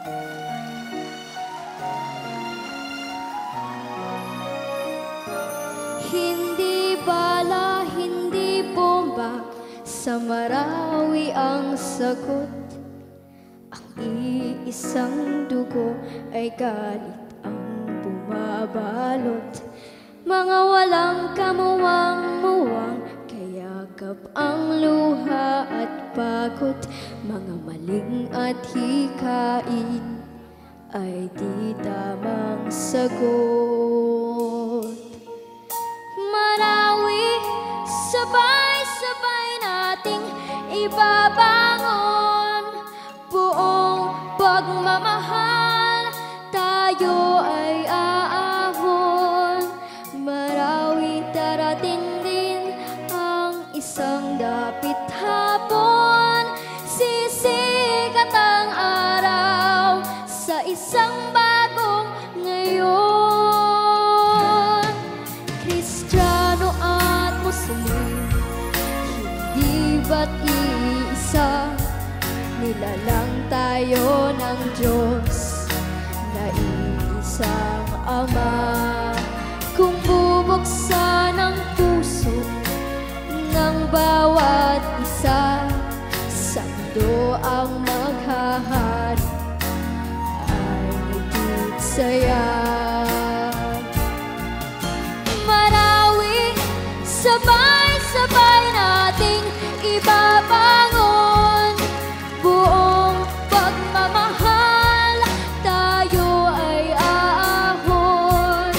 Hindi bala, hindi bomba, sa Marawi ang sagot. Ang iisang dugo ay galit ang bumabalot. Mga walang kamuwang-muwang, kayakap ang luha at pagod. Mga maling at hikain ay di tamang sagot. Marawi, sabay-sabay nating ibabangon. Buong pagmamahal, tayo ay aahon. Marawi, darating din ang isang dapit hapon. Sisikat ang araw sa isang bagong ngayon. Kristiyano at Muslim, hindi ba't iisa? Nilalang tayo ng Diyos na iisang Ama. Kung bubuksan ang puso ng bawat isa, sa mundo ang maghahari ay higit saya. Marawi, sabay-sabay nating ibabangon. Buong pagmamahal, tayo ay aahon.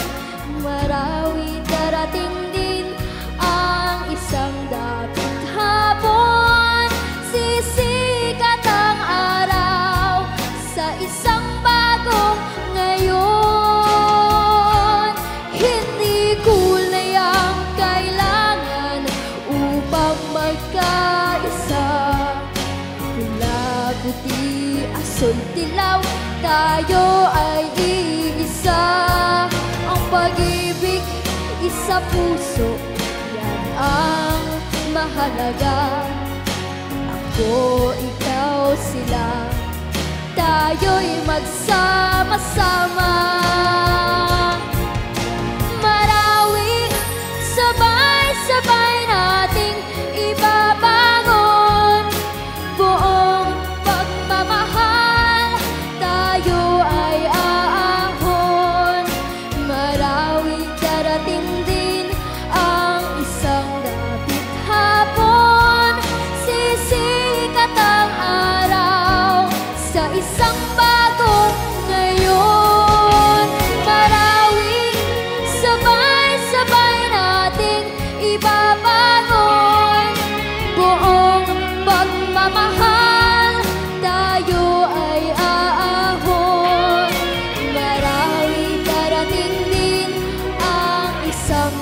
Marawi, darating din ang isang dapit hapon. Sisikat ang araw sa isang bagong ngayon. Hindi kulay ang kailangan upang magkaisa. Pula, puti, asul, dilaw, tayo ay iisa. Ang pag-ibig, isa puso, yan ang mahalaga. Ako, ikaw, sila, tayo'y magsama-sama. Marawi, sabay-sabay nating ibabangon. Buong pagmamahal, tayo ay aahon. Marawi, darating din ang isang dapit hapon. Sisikat ang araw sa isang bagong ngayon. Marawi, sabay-sabay nating ibabangon. Buong pagmamahal, tayo ay aahon. Marawi, darating din ang isang